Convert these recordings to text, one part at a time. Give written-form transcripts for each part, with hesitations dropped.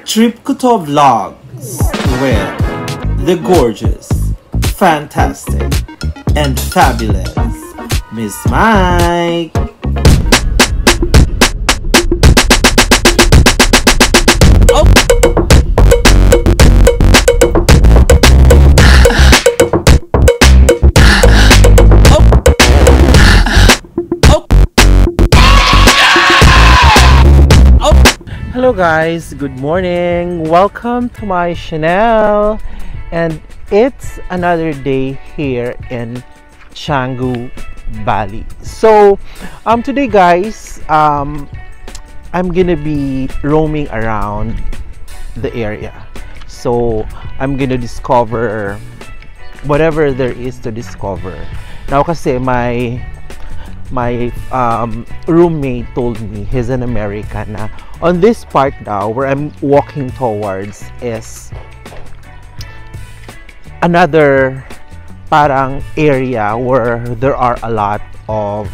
Trip Kuto Vlogs with the gorgeous, fantastic, and fabulous Miss Mike. Hello guys, good morning. Welcome to my channel, and it's another day here in Canggu, Bali. So today guys, I'm gonna be roaming around the area. So I'm gonna discover whatever there is to discover. Now kasi my roommate told me, he's an American, na on this part now where I'm walking towards is another parang area where there are a lot of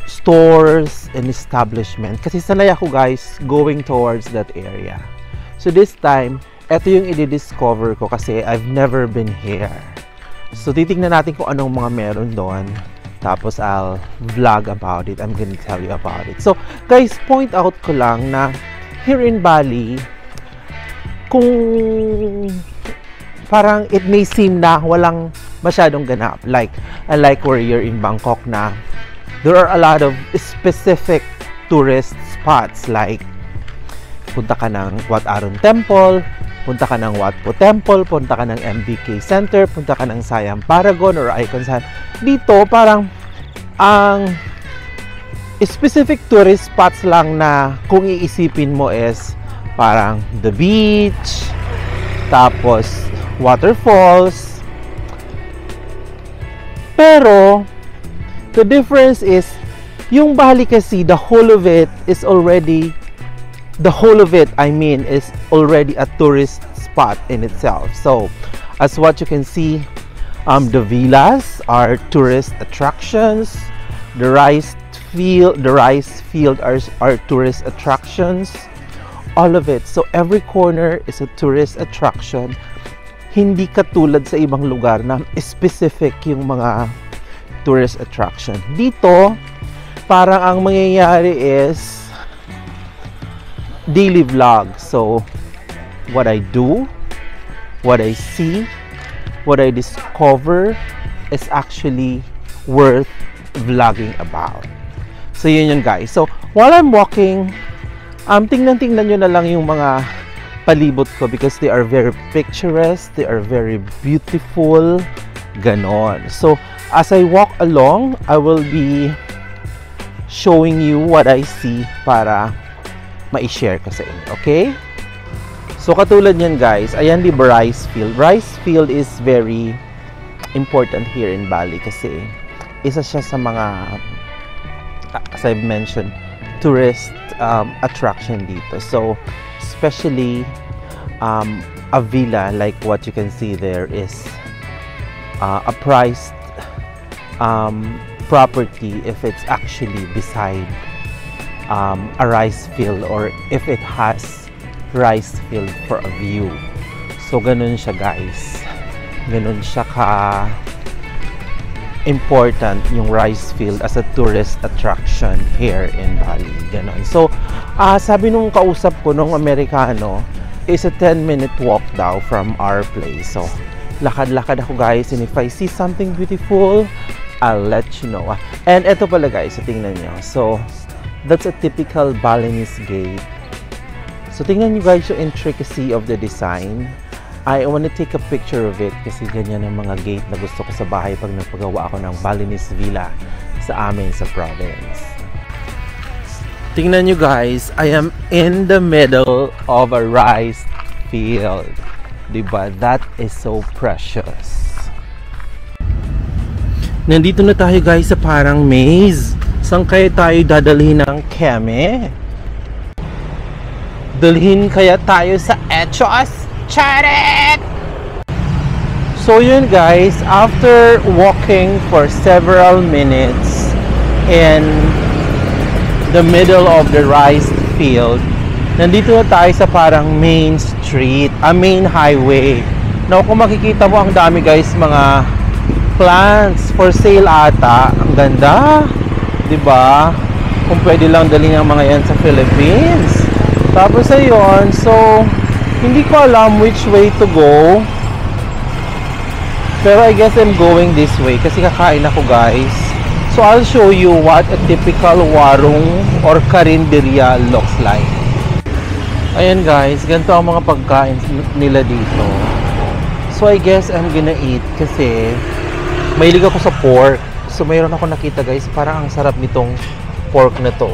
stores and establishment, kasi sanay ako guys going towards that area. So this time, eto yung i-discover ko kasi I've never been here. So titignan natin kung anong mga meron doon, tapos I'll vlog about it. I'm gonna tell you about it. So guys, point out ko lang na here in Bali, kung parang it may seem na walang masyadong ganap, like where you're in Bangkok, na there are a lot of specific tourist spots, like punta ka ng Wat Arun Temple, punta ka ng Wat Po Temple, punta ka ng MBK Center, punta ka ng Siam Paragon or Icon San. Dito parang ang specific tourist spots lang na kung iisipin mo is parang the beach, tapos waterfalls. Pero the difference is yung Bali kasi, the whole of it is already is already a tourist spot in itself. So as what you can see, the villas are tourist attractions, the rice field are tourist attractions, all of it. So every corner is a tourist attraction. Hindi katulad sa ibang lugar na specific yung mga tourist attraction. Dito parang ang mangyayari is daily vlog. So what I do, what I see, what I discover is actually worth vlogging about. So yun yun guys. So while I'm walking, tingnan nyo na lang yung mga palibot ko, because they are very picturesque, they are very beautiful, ganon. So as I walk along, I will be showing you what I see para ma-share ko sa inyo, okay? So katulad yan guys, ayan di ba rice field. Rice field is very important here in Bali kasi isa siya sa mga, as I've mentioned, tourist attraction dito. So especially a villa like what you can see there is a priced property if it's actually beside a rice field, or if it has rice field for a view. So ganun siya guys, ganun siya ka important yung rice field as a tourist attraction here in Bali, ganun. So sabi nung kausap ko nung Amerikano, is a 10-minute walk daw from our place. So lakad-lakad ako guys, and if I see something beautiful, I'll let you know. And eto pala guys, so tingnan nyo. So that's a typical Balinese gate. So tingnan nyo guys yung intricacy of the design. I want to take a picture of it kasi ganyan ang mga gate na gusto ko sa bahay pag nagpagawa ako ng Balinese villa sa amin sa province. Tingnan nyo guys, I am in the middle of a rice field. Diba? That is so precious. Nandito na tayo guys sa parang maze. Saan kaya tayo dadalhin ng keme? Dalhin kaya tayo sa Echos? Charet! So yun guys, after walking for several minutes in the middle of the rice field. Nandito na tayo sa parang main street, main highway. Now, kung makikita mo, ang dami guys, mga plants for sale ata. Ang ganda, 'di ba? Kung pwede lang dalhin ang mga yan sa Philippines. Tapos ayun, so hindi ko alam which way to go. Pero I guess I'm going this way kasi kakain ako guys. So I'll show you what a typical warung or karinderya looks like. Ayan guys, ganito ang mga pagkain nila dito. So I guess I'm gonna eat kasi mahilig ako sa pork. So mayroon ako nakita guys, parang ang sarap nitong pork na to.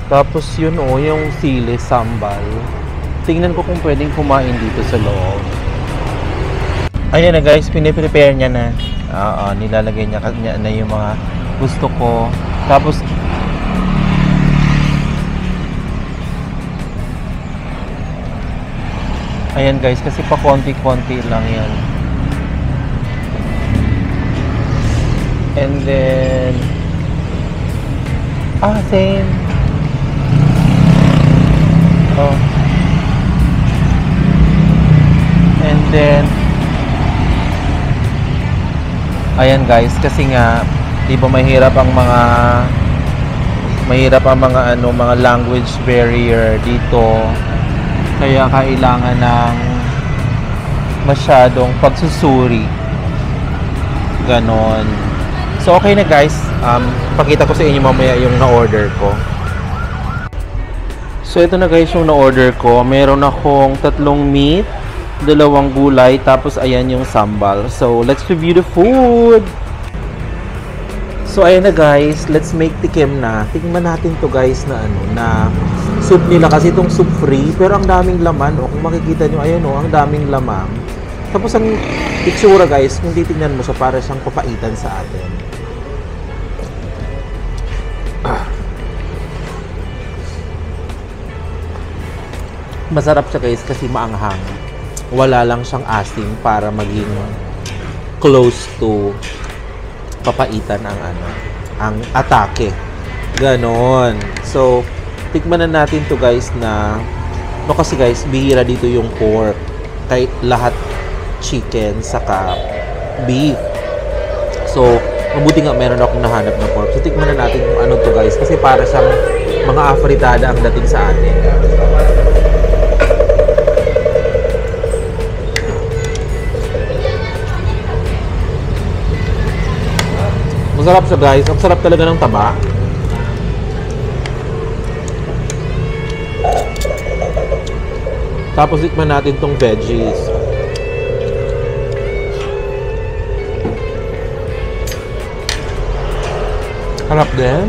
Tapos yun yung sili sambal. Tingnan ko kung pwedeng kumain dito sa loob. Ayan na guys, piniprepare niya na. Nilalagay niya na yung mga gusto ko. Tapos ayan guys, kasi pa konti-konti lang yan. And then same. And then ayan guys, kasi nga di ba mahirap ang mga mga language barrier dito. Kaya kailangan ng masyadong pagsusuri. Ganon. So okay na guys, pakita ko sa inyo mamaya yung na-order ko. So ito na guys yung na-order ko. Meron akong 3 meat, 2 gulay, tapos ayan yung sambal. So let's review the food. So ayan na guys, let's make tikim na. Tingnan natin to guys na soup nila kasi itong soup free pero ang daming laman. Kung makikita nyo, ayan ang daming laman. Tapos ang itsura guys, kung titingnan mo siya, para siyang papaitan sa atin. Masarap siya guys kasi maanghang. Wala lang siyang asim para maging close to papaitan ang atake. Ganon. So tikman na natin to guys na kasi guys, bihira dito yung pork. Kahit lahat chicken saka beef. So mabuti nga meron akong nahanap na pork. So tikman na natin kung ano to guys kasi para siyang mga afritada ang dating sa atin. Masarap siya guys. Ang sarap talaga ng taba. Tapos tikman natin tong veggies. Harap din.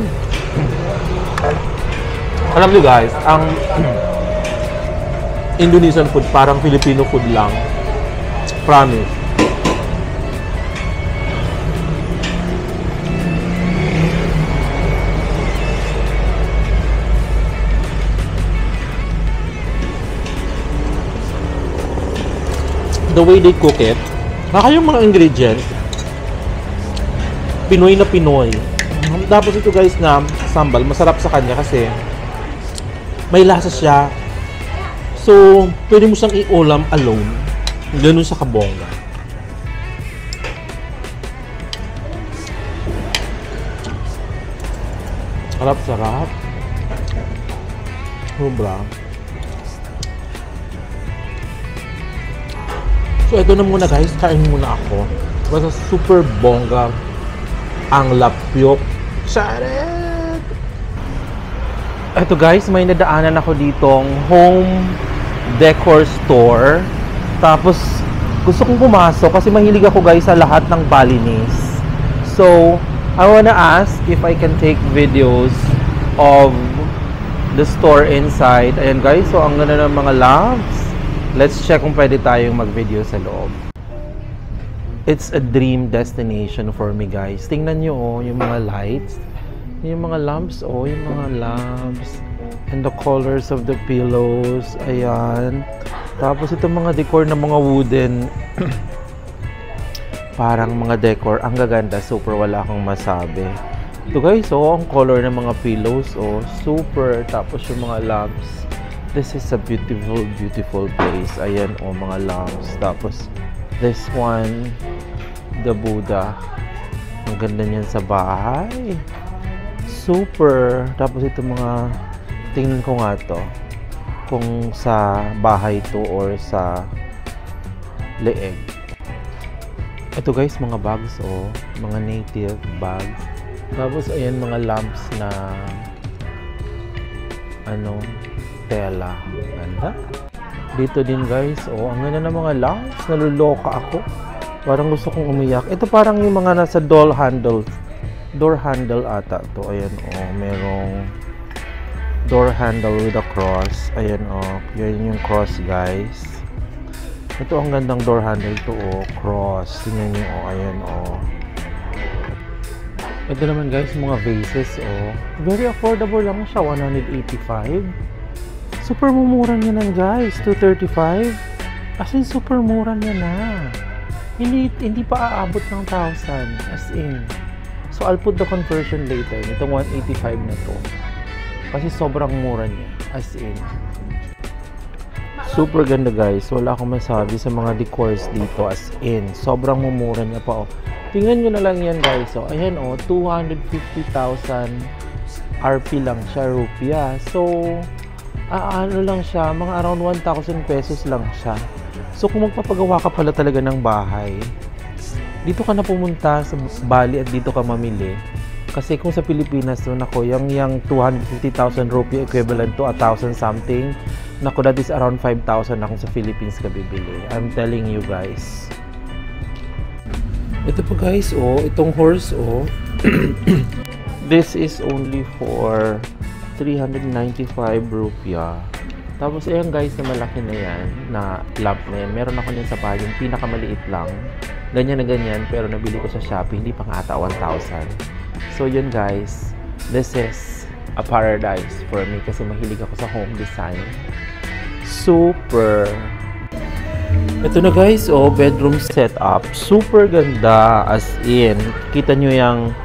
Alam niyo guys, ang Indonesian food parang Filipino food lang. Promise. The way they cook it, yung mga ingredients, Pinoy na Pinoy. Tapos ito guys na sambal, masarap sa kanya kasi may lasa siya. So, pwede mo siyang i-ulam alone. Ganun sa kabongga. Sarap-sarap. Sobra. So, ito na muna guys. Kain muna ako. Basta super bongga ang lapyok. Charet! Ito guys, may nadaanan ako ditong home decor store. Tapos, gusto kong pumasok kasi mahilig ako guys sa lahat ng Balinese. So, I wanna ask if I can take videos of the store inside. Ayan guys, so ang ganda ng mga lamps. Let's check kung pwede tayong mag-video sa loob. It's a dream destination for me guys. Tingnan nyo yung mga lights. Yung mga lamps yung mga lamps. And the colors of the pillows. Ayan. Tapos itong mga decor na mga wooden. Parang mga decor. Ang gaganda. Super wala akong masabi. Ito guys, oh, ang color ng mga pillows, oh, super. Tapos yung mga lamps. This is a beautiful, beautiful place. Ayan, oh, mga lamps. Tapos, this one, the Buddha. Ang ganda niyan sa bahay. Super. Tapos ito mga, tingnan ko nga to. Kung sa bahay to or sa leeg. Ito guys, mga bags, oh. Mga native bags. Tapos, ayan, mga lamps na tela. Ganda. Dito din guys, oh, ang ganda ng mga lamps. Naluloka ako. Parang gusto kong umiyak. Ito parang yung mga nasa door handle ata to. Ayan, oh, merong door handle with a cross. Ayan, oh, yun yung cross guys. Ito ang gandang door handle to, oh, cross. Tingnan nyo, oh, ayan, oh. Ito naman guys, mga vases, oh. Very affordable lang siya, 185. Super mumura niya nan guys, 235. As in, super mura niya na. Hindi pa aabot ng 1,000. As in. So, I'll put the conversion later. Itong 185 na to. Kasi sobrang mura niya. As in. Super ganda guys. Wala akong masabi sa mga decors dito. As in. Sobrang mumura niya pa, oh. Tingnan nyo na lang yan guys. So, ayan, oh. 250,000 RP lang siya, rupiah. So, ano lang siya, mga around 1,000 pesos lang siya. So kung magpapagawa ka pala talaga ng bahay, dito ka na pumunta sa Bali at dito ka mamili. Kasi kung sa Pilipinas, so, nako, yung 250,000 rupiah equivalent to 1,000 something, nako, that is around 5,000 na kung sa Philippines ka bibili. I'm telling you guys. Ito po guys, oh, itong horse, oh. This is only for 395 rupiah. Tapos ayan guys, na malaki na yan, na lamp na yan. Meron ako niyan sa bahay, yung pinakamaliit lang. Ganyan na ganyan, pero nabili ko sa Shopee, hindi pa nga ata 1,000. So yun guys, this is a paradise for me kasi mahilig ako sa home design. Super! Ito na guys, oh, bedroom setup. Super ganda, as in. Kita nyo yung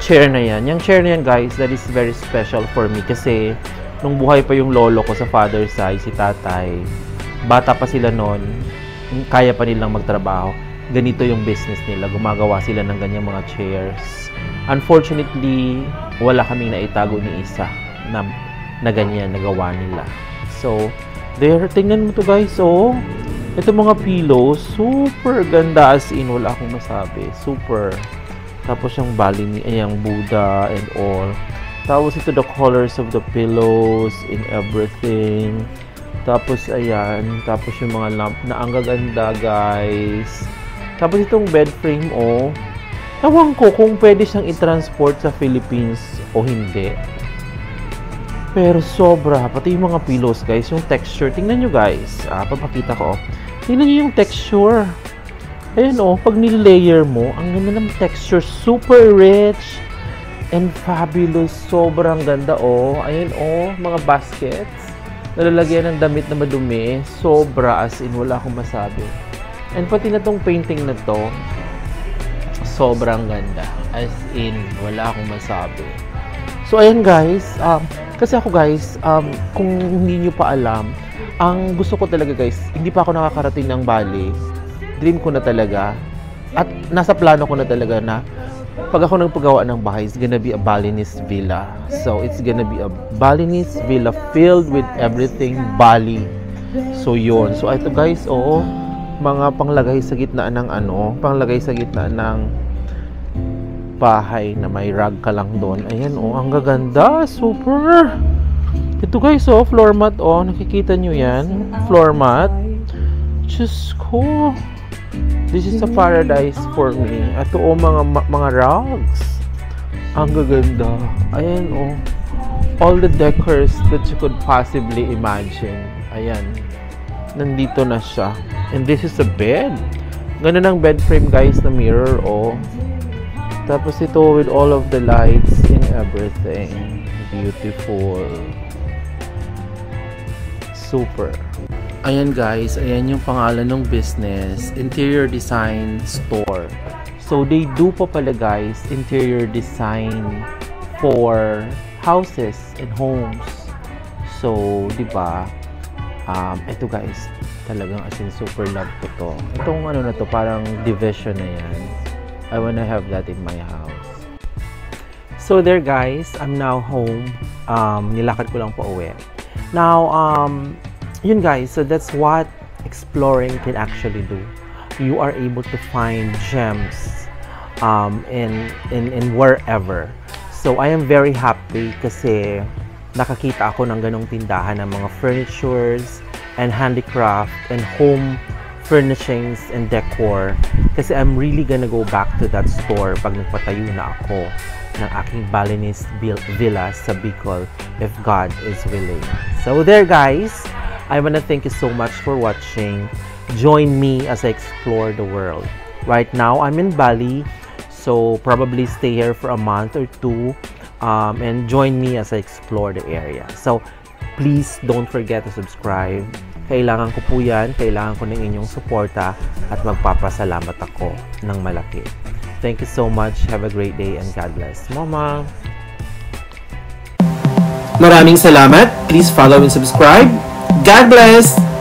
chair na yan. Yung chair na yan guys, that is very special for me kasi nung buhay pa yung lolo ko sa father's side, si tatay, bata pa sila noon, kaya pa nilang magtrabaho. Ganito yung business nila. Gumagawa sila ng ganyang mga chairs. Unfortunately, wala kaming naitago ni isa na ganyan nagawa nila. So, there, tingnan mo to guys, oh. Ito mga pillows, super ganda, as in, wala akong masabi. Super. Tapos yung yung Buddha and all. Tapos ito the colors of the pillows and everything. Tapos ayan, tapos yung mga lamp na ang gaganda guys. Tapos itong bed frame, oh. Ewan ko kung pwede siyang i-transport sa Philippines o hindi. Pero sobra, pati yung mga pillows guys, yung texture, tingnan nyo guys. Papakita ko, oh. Tingnan nyo yung texture. Ayan, oh, pag nilayer mo, ang ganda ng texture, super rich and fabulous. Sobrang ganda, oh. Ayan, oh, mga baskets. Nalalagyan ng damit na madumi. Sobra, as in, wala akong masabi. And pati na tong painting na to, sobrang ganda. As in, wala akong masabi. So, ayan guys. Kasi ako guys, kung hindi nyo pa alam, ang gusto ko talaga guys, hindi pa ako nakakarating ng Bali. Dream ko na talaga. At nasa plano ko na talaga na pag ako nagpagawa ng bahay, it's gonna be a Balinese villa. So, it's gonna be a Balinese villa filled with everything Bali. So, yun. So, ito guys, oh, mga panglagay sa gitna ng panglagay sa gitna ng bahay na may rug ka lang doon. Ayan, oh, ang gaganda. Super! Ito guys, oh, floor mat, oh. Nakikita nyo yan? Floor mat. Diyos ko. This is a paradise for me. Ito, oh, mga rugs. Ang gaganda. Ayan, oh. All the decors that you could possibly imagine. Ayan. Nandito na siya. And this is a bed. Ganda ng bed frame, guys, na mirror, oh. Tapos ito with all of the lights and everything. Beautiful. Super. Ayan guys, ayan yung pangalan ng business, Interior Design Store. So they do po pala guys interior design for houses and homes. So, di ba? Ito guys, talagang as in super love ko to. Itong ano na to, parang division na yan. I wanna have that in my house. So there guys, I'm now home. Nilakad ko lang po uwi. Now, yun guys, so that's what exploring can actually do. You are able to find gems in wherever. So I am very happy kasi nakakita ako ng ganong tindahan ng mga furnitures and handicraft and home furnishings and decor. Kasi I'm really gonna go back to that store pag nagpatayo na ako ng aking Balinese villa sa Bicol if God is willing. So there guys, I wanna thank you so much for watching. Join me as I explore the world. Right now, I'm in Bali, so probably stay here for a month or two and join me as I explore the area. So please don't forget to subscribe. Kailangan ko po yan, kailangan ko ng inyong suporta at magpapasalamat ako ng malaki. Thank you so much. Have a great day and God bless. Mama! Maraming salamat. Please follow and subscribe. God bless!